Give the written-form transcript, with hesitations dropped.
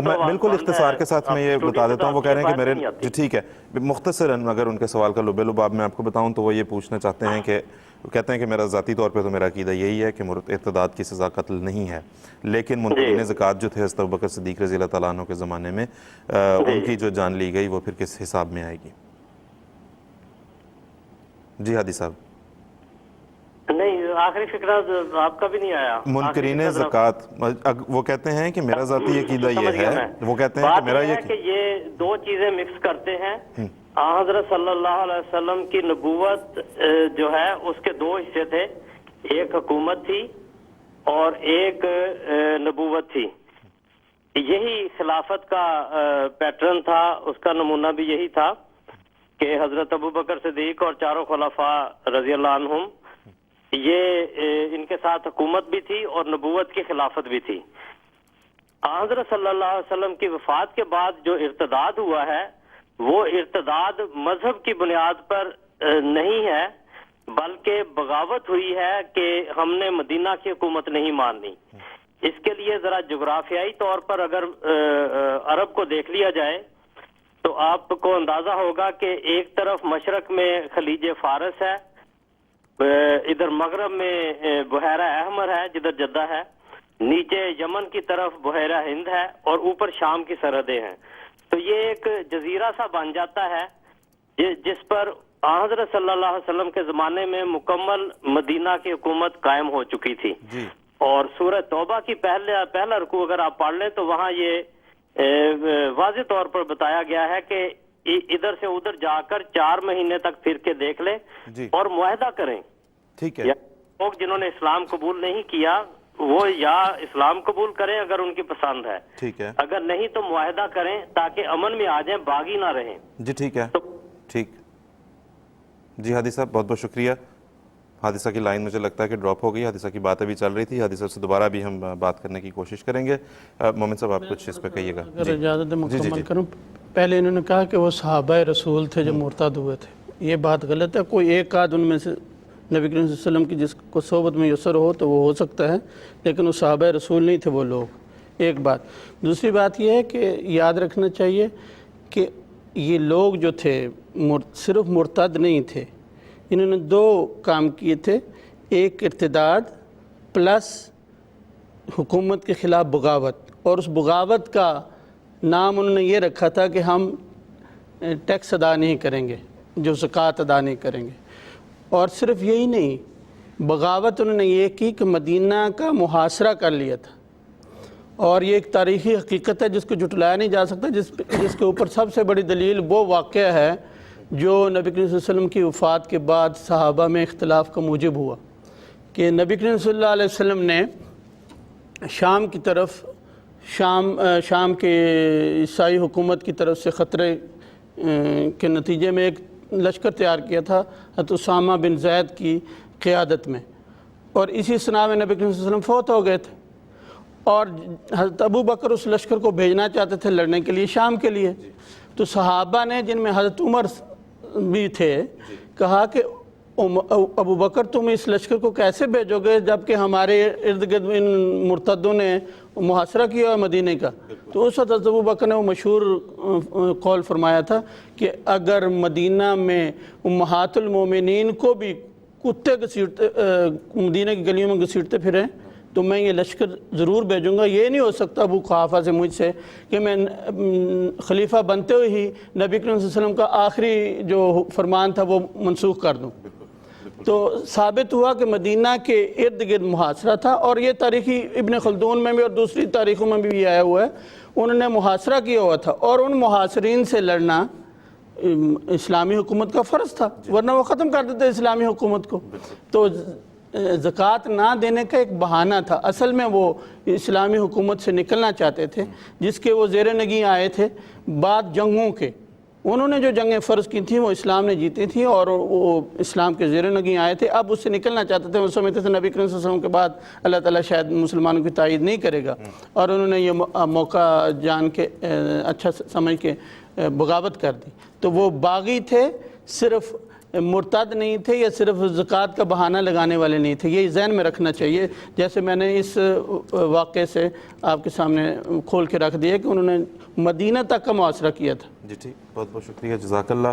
تو میں بالکل اختصار کے ساتھ میں یہ بتا دیتا ہوں. وہ کہہ رہے ہیں کہ میرے جی ٹھیک ہے مختصراً اگر ان کے سوال کا لب لباب میں آپ کو بتاؤں تو وہ یہ پوچھنا چاہتے ہیں کہ وہ کہتے ہیں کہ میرا ذاتی طور پہ تو میرا عقیدہ یہی ہے کہ ارتداد کی سزا قتل نہیں ہے، لیکن منکرین زکوٰۃ جو تھے حضرت ابوبکر صدیق رضی اللہ تعالیٰ عنہ کے زمانے میں ان کی جو جان لی گئی وہ پھر کس حساب میں آئے گی؟ جی ہادی صاحب. نہیں آخری فکرہ آپ کا بھی نہیں آیا. منکرین زکوٰۃ وہ کہتے ہیں کہ میرا ذاتی عقیدہ یہ ہے، وہ کہتے ہیں کہ میرا یہ کہ یہ دو چیزیں مکس کرتے ہیں. حضرت صلی اللہ علیہ وسلم کی نبوت جو ہے اس کے دو حصے تھے، ایک حکومت تھی اور ایک نبوت تھی. یہی خلافت کا پیٹرن تھا، اس کا نمونہ بھی یہی تھا کہ حضرت ابوبکر صدیق اور چاروں خلفاء رضی اللہ عنہم یہ ان کے ساتھ حکومت بھی تھی اور نبوت کی خلافت بھی تھی. حضرت صلی اللہ علیہ وسلم کی وفات کے بعد جو ارتداد ہوا ہے وہ ارتداد مذہب کی بنیاد پر نہیں ہے، بلکہ بغاوت ہوئی ہے کہ ہم نے مدینہ کی حکومت نہیں ماننی. اس کے لیے ذرا جغرافیائی طور پر اگر عرب کو دیکھ لیا جائے تو آپ کو اندازہ ہوگا کہ ایک طرف مشرق میں خلیج فارس ہے، ادھر مغرب میں بحیرہ احمر ہے جدھر جدہ ہے، نیچے یمن کی طرف بحیرہ ہند ہے اور اوپر شام کی سرحدیں ہیں. تو یہ ایک جزیرہ سا بن جاتا ہے جس پر حضرت صلی اللہ علیہ وسلم کے زمانے میں مکمل مدینہ کی حکومت قائم ہو چکی تھی. اور سورہ توبہ کی پہلا رکوع اگر آپ پڑھ لیں تو وہاں یہ واضح طور پر بتایا گیا ہے کہ ادھر سے ادھر جا کر 4 مہینے تک پھر کے دیکھ لیں اور معاہدہ کریں. ٹھیک ہے. لوگ جنہوں نے اسلام قبول نہیں کیا وہ یا اسلام قبول کریں اگر ان کی پسند ہے، ٹھیک ہے، اگر نہیں تو معاہدہ کریں تاکہ امن میں آ جائیں، باغی نہ رہیں. جی ٹھیک ہے. ٹھیک. جی ہادی صاحب بہت بہت شکریہ. حادثہ کی لائن مجھے لگتا ہے کہ ڈراپ ہو گئی. حادثہ کی بات ابھی چل رہی تھی، حادثہ سے دوبارہ بھی ہم بات کرنے کی کوشش کریں گے. مومن صاحب آپ کچھ اس پہ کہیے گا. اگر اجازت مکمل کروں. پہلے انہوں نے کہا کہ وہ صحابہ رسول تھے جو مرتد ہوئے تھے. یہ بات غلط ہے. کوئی ایک آدھ ان میں سے نبی کریم صلی اللہ علیہ وسلم کی جس کو صحبت میں یسر ہو تو وہ ہو سکتا ہے، لیکن وہ صحابہ رسول نہیں تھے وہ لوگ. ایک بات. دوسری بات یہ ہے کہ یاد رکھنا چاہیے کہ یہ لوگ جو تھے صرف مرتد نہیں تھے، انہوں نے 2 کام کیے تھے. ایک ارتداد پلس حکومت کے خلاف بغاوت، اور اس بغاوت کا نام انہوں نے یہ رکھا تھا کہ ہم ٹیکس ادا نہیں کریں گے، جو زکوٰۃ ادا نہیں کریں گے. اور صرف یہی نہیں، بغاوت انہوں نے یہ کی کہ مدینہ کا محاصرہ کر لیا تھا. اور یہ ایک تاریخی حقیقت ہے جس کو جھٹلایا نہیں جا سکتا، جس کے اوپر سب سے بڑی دلیل وہ واقعہ ہے جو نبی کریم صلی اللہ علیہ وسلم کی وفات کے بعد صحابہ میں اختلاف کا موجب ہوا کہ نبی کریم صلی اللہ علیہ وسلم نے شام کی طرف شام کے عیسائی حکومت کی طرف سے خطرے کے نتیجے میں ایک لشکر تیار کیا تھا حضرت اسامہ بن زید کی قیادت میں، اور اسی سنا میں نبی کریم صلی اللہ علیہ وسلم فوت ہو گئے تھے. اور حضرت ابو بکر اس لشکر کو بھیجنا چاہتے تھے لڑنے کے لیے شام کے لیے. تو صحابہ نے جن میں حضرت عمر بھی تھے کہا کہ ابو بکر تم اس لشکر کو کیسے بھیجو گے جبکہ ہمارے ارد گرد ان مرتدوں نے محاصرہ کیا ہے مدینہ کا. تو اس وقت ابو بکر نے وہ مشہور قول فرمایا تھا کہ اگر مدینہ میں امہات المومنین کو بھی کتے مدینہ کی گلیوں میں گھسیٹتے پھریں تو میں یہ لشکر ضرور بھیجوں گا. یہ نہیں ہو سکتا ابو قحافہ سے مجھ سے کہ میں خلیفہ بنتے ہوئے ہی نبی کریم صلی اللہ علیہ وسلم کا آخری جو فرمان تھا وہ منسوخ کر دوں. تو ثابت ہوا کہ مدینہ کے ارد گرد محاصرہ تھا، اور یہ تاریخی ابن خلدون میں بھی اور دوسری تاریخوں میں بھی آیا ہوا ہے. انہوں نے محاصرہ کیا ہوا تھا اور ان محاصرین سے لڑنا اسلامی حکومت کا فرض تھا، ورنہ وہ ختم کر دیتے اسلامی حکومت کو. تو زکوٰۃ نہ دینے کا ایک بہانہ تھا. اصل میں وہ اسلامی حکومت سے نکلنا چاہتے تھے جس کے وہ زیر نگیں آئے تھے بعد جنگوں کے. انہوں نے جو جنگیں فرض کی تھیں وہ اسلام نے جیتی تھیں اور وہ اسلام کے زیر نگیں آئے تھے. اب اس سے نکلنا چاہتے تھے. وہ سمجھتے تھے نبی کریم صلی اللہ علیہ وسلم کے بعد اللہ تعالیٰ شاید مسلمانوں کی تائید نہیں کرے گا، اور انہوں نے یہ موقع جان کے اچھا سمجھ کے بغاوت کر دی. تو وہ باغی تھے، صرف مرتد نہیں تھے یا صرف زکوٰۃ کا بہانہ لگانے والے نہیں تھے، یہ ذہن میں رکھنا چاہیے. جیسے میں نے اس واقعے سے آپ کے سامنے کھول کے رکھ دیا کہ انہوں نے مدینہ تک کا محاصرہ کیا تھا. جی ٹھیک، بہت بہت شکریہ، جزاک اللہ.